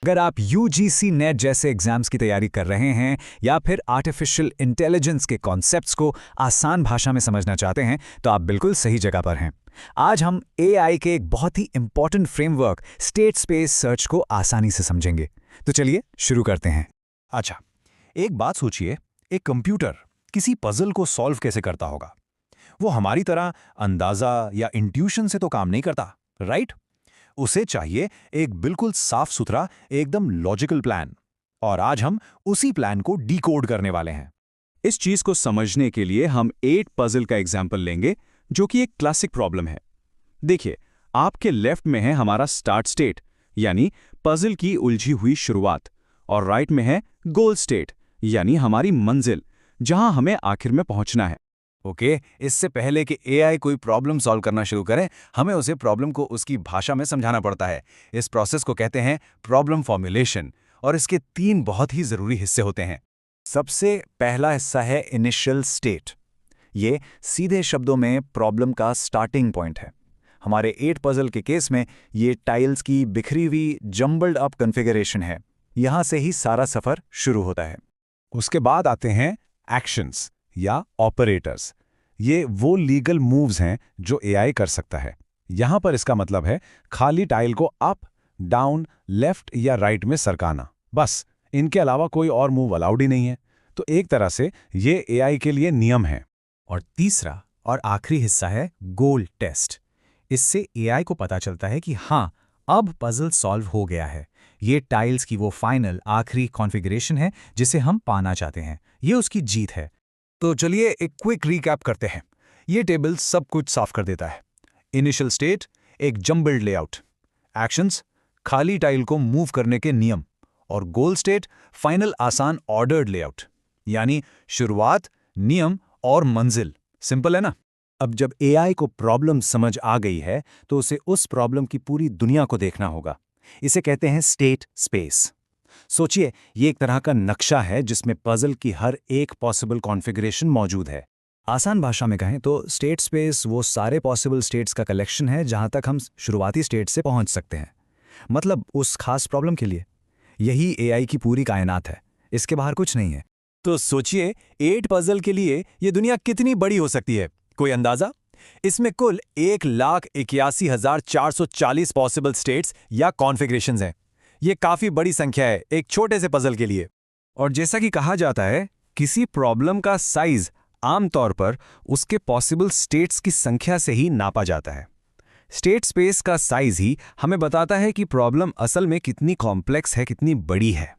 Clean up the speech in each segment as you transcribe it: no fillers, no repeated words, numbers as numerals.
अगर आप UGC net जैसे एग्जाम्स की तैयारी कर रहे हैं या फिर आर्टिफिशियल इंटेलिजेंस के कॉन्सेप्ट्स को आसान भाषा में समझना चाहते हैं तो आप बिल्कुल सही जगह पर हैं। आज हम एआई के एक बहुत ही important framework state space search को आसानी से समझेंगे। तो चलिए शुरू करते हैं। अच्छा, एक बात सोचिए, एक कंप्यूटर किसी पजल को सॉल्व कैसे करता होगा? वो हमारी तरह अंदाजा या इंट्यूशन से तो काम नहीं करता, राइट? उसे चाहिए एक बिल्कुल साफ सुथरा, एकदम लॉजिकल प्लान। और आज हम उसी प्लान को डिकोड करने वाले हैं। इस चीज को समझने के लिए हम 8 पजल का एग्जाम्पल लेंगे, जो कि एक क्लासिक प्रॉब्लम है। देखिए, आपके लेफ्ट में है हमारा स्टार्ट स्टेट, यानी पजल की उलझी हुई शुरुआत, और राइट में है गोल स्टेट, यानी हमारी मंजिल, जहां हमें आखिर में पहुंचना है। ओके, इससे पहले कि एआई कोई प्रॉब्लम सॉल्व करना शुरू करे, हमें उसे प्रॉब्लम को उसकी भाषा में समझाना पड़ता है। इस प्रोसेस को कहते हैं प्रॉब्लम फॉर्मुलेशन, और इसके 3 बहुत ही जरूरी हिस्से होते हैं। सबसे पहला हिस्सा है इनिशियल स्टेट। ये सीधे शब्दों में प्रॉब्लम का स्टार्टिंग पॉइंट है। हमारे 8 पजल के केस में ये टाइल्स की बिखरी हुई जम्बल्ड अप कॉन्फ़िगरेशन है। यहां से ही सारा सफर शुरू होता है। उसके बाद आते हैं एक्शंस या ऑपरेटर्स। ये वो लीगल मूव्स हैं जो एआई कर सकता है। यहां पर इसका मतलब है खाली टाइल को अप, डाउन, लेफ्ट या राइट में सरकाना। बस इनके अलावा कोई और मूव अलाउड ही नहीं है। तो एक तरह से ये एआई के लिए नियम है। और तीसरा और आखिरी हिस्सा है गोल टेस्ट। इससे एआई को पता चलता है कि हाँ, अब पजल सॉल्व हो गया है। ये टाइल्स की वो फाइनल आखिरी कॉन्फ़िगरेशन है जिसे हम पाना चाहते हैं। ये उसकी जीत है। तो चलिए एक क्विक रिकैप करते हैं। ये टेबल सब कुछ साफ कर देता है। इनिशियल स्टेट एक जम्बल्ड लेआउट, एक्शंस खाली टाइल को मूव करने के नियम, और गोल स्टेट फाइनल आसान ऑर्डर्ड लेआउट, यानी शुरुआत, नियम और मंजिल। सिंपल है ना? अब जब एआई को प्रॉब्लम समझ आ गई है तो उसे उस प्रॉब्लम की पूरी दुनिया को देखना होगा। इसे कहते हैं स्टेट स्पेस। सोचिए, ये एक तरह का नक्शा है जिसमें पजल की हर एक पॉसिबल कॉन्फ़िगरेशन मौजूद है। आसान भाषा में कहें तो स्टेट स्पेस वो सारे पॉसिबल स्टेट्स का कलेक्शन है जहां तक हम शुरुआती स्टेट से पहुंच सकते हैं। मतलब उस खास प्रॉब्लम के लिए। यही एआई की पूरी कायनात है, इसके बाहर कुछ नहीं है। तो सोचिए 8 पजल के लिए ये दुनिया कितनी बड़ी हो सकती है, कोई अंदाजा? इसमें कुल 1,81,440 पॉसिबल स्टेट्स या कॉन्फ़िगरेशंस हैं। ये काफी बड़ी संख्या है एक छोटे से पजल के लिए। और जैसा कि कहा जाता है, किसी प्रॉब्लम का साइज आमतौर पर उसके पॉसिबल स्टेट्स की संख्या से ही नापा जाता है। स्टेट स्पेस का साइज ही हमें बताता है कि प्रॉब्लम असल में कितनी कॉम्प्लेक्स है, कितनी बड़ी है।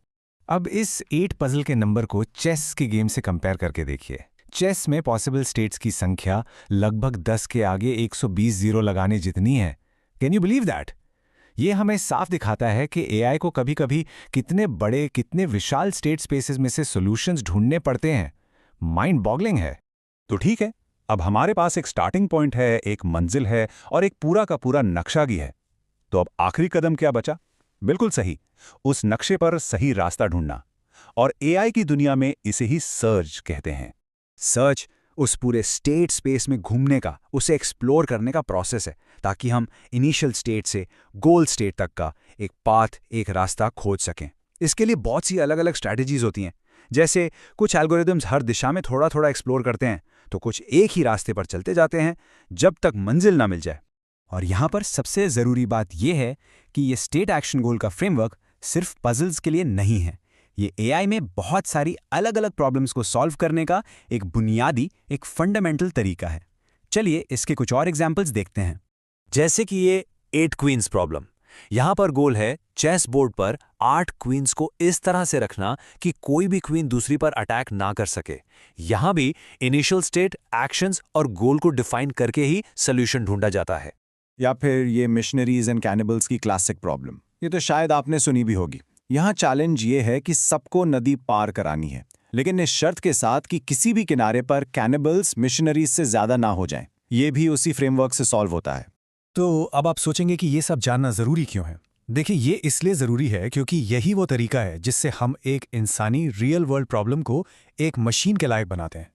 अब इस 8 पजल के नंबर को चेस के गेम से कंपेयर करके देखिए। चेस में पॉसिबल स्टेट्स की संख्या लगभग 10 के आगे 120 जीरो लगाने जितनी है। Can you believe that? ये हमें साफ दिखाता है कि एआई को कभी-कभी कितने बड़े, कितने विशाल स्टेट स्पेसेस में से सॉल्यूशंस ढूंढने पड़ते हैं। माइंड बॉगलिंग है। तो ठीक है, अब हमारे पास एक स्टार्टिंग पॉइंट है, एक मंजिल है और एक पूरा का पूरा नक्शा भी है। तो अब आखिरी कदम क्या बचा? बिल्कुल सही, उस नक्शे पर सही रास्ता ढूंढना। और एआई की दुनिया में इसे ही सर्च कहते हैं। सर्च उस पूरे स्टेट स्पेस में घूमने का, उसे एक्सप्लोर करने का प्रोसेस है, ताकि हम इनिशियल स्टेट से गोल स्टेट तक का एक पाथ, एक रास्ता खोज सकें। इसके लिए बहुत सी अलग अलग स्ट्रैटेजीज होती हैं। जैसे कुछ एल्गोरिदम्स हर दिशा में थोड़ा थोड़ा एक्सप्लोर करते हैं, तो कुछ एक ही रास्ते पर चलते जाते हैं जब तक मंजिल ना मिल जाए। और यहाँ पर सबसे ज़रूरी बात यह है कि ये स्टेट एक्शन गोल का फ्रेमवर्क सिर्फ पजल्स के लिए नहीं है। ये एआई में बहुत सारी अलग अलग प्रॉब्लम्स को सॉल्व करने का एक बुनियादी, एक फंडामेंटल तरीका है। चलिए इसके कुछ और एग्जाम्पल्स देखते हैं। जैसे कि ये 8 क्वींस प्रॉब्लम। यहां पर गोल है चेस बोर्ड पर 8 क्वींस को इस तरह से रखना कि कोई भी क्वीन दूसरी पर अटैक ना कर सके। यहां भी इनिशियल स्टेट, एक्शंस और गोल को डिफाइन करके ही सोल्यूशन ढूंढा जाता है। या फिर ये मिशनरीज एंड कैनिबल्स की क्लासिक प्रॉब्लम। ये तो शायद आपने सुनी भी होगी। यहाँ चैलेंज ये है कि सबको नदी पार करानी है, लेकिन इस शर्त के साथ कि किसी भी किनारे पर कैनिबल्स मिशनरीज से ज्यादा ना हो जाएं। ये भी उसी फ्रेमवर्क से सॉल्व होता है। तो अब आप सोचेंगे कि ये सब जानना ज़रूरी क्यों है? देखिए, ये इसलिए ज़रूरी है क्योंकि यही वो तरीका है जिससे हम एक इंसानी रियल वर्ल्ड प्रॉब्लम को एक मशीन के लायक बनाते हैं।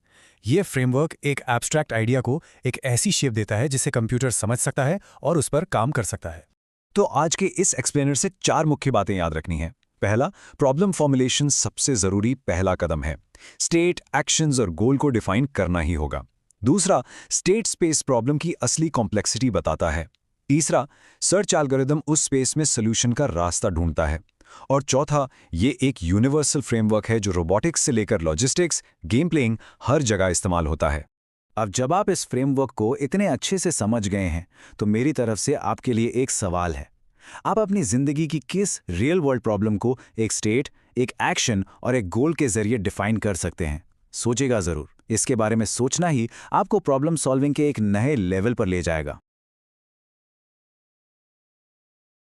ये फ्रेमवर्क एक एब्स्ट्रैक्ट आइडिया को एक ऐसी शेप देता है जिसे कंप्यूटर समझ सकता है और उस पर काम कर सकता है। तो आज के इस एक्सप्लेनर से 4 मुख्य बातें याद रखनी है। पहला, प्रॉब्लम फॉर्मुलेशन सबसे जरूरी पहला कदम है। स्टेट, एक्शंस और गोल को डिफाइन करना ही होगा। दूसरा, स्टेट स्पेस प्रॉब्लम की असली कॉम्प्लेक्सिटी बताता है। तीसरा, सर्च एल्गोरिदम उस स्पेस में सोल्यूशन का रास्ता ढूंढता है। और चौथा, ये एक यूनिवर्सल फ्रेमवर्क है जो रोबोटिक्स से लेकर लॉजिस्टिक्स, गेम प्लेइंग हर जगह इस्तेमाल होता है। अब जब आप इस फ्रेमवर्क को इतने अच्छे से समझ गए हैं, तो मेरी तरफ से आपके लिए एक सवाल है। आप अपनी जिंदगी की किस रियल वर्ल्ड प्रॉब्लम को एक स्टेट, एक एक्शन और एक गोल के जरिए डिफाइन कर सकते हैं? सोचेगा जरूर। इसके बारे में सोचना ही आपको प्रॉब्लम सॉल्विंग के एक नए लेवल पर ले जाएगा।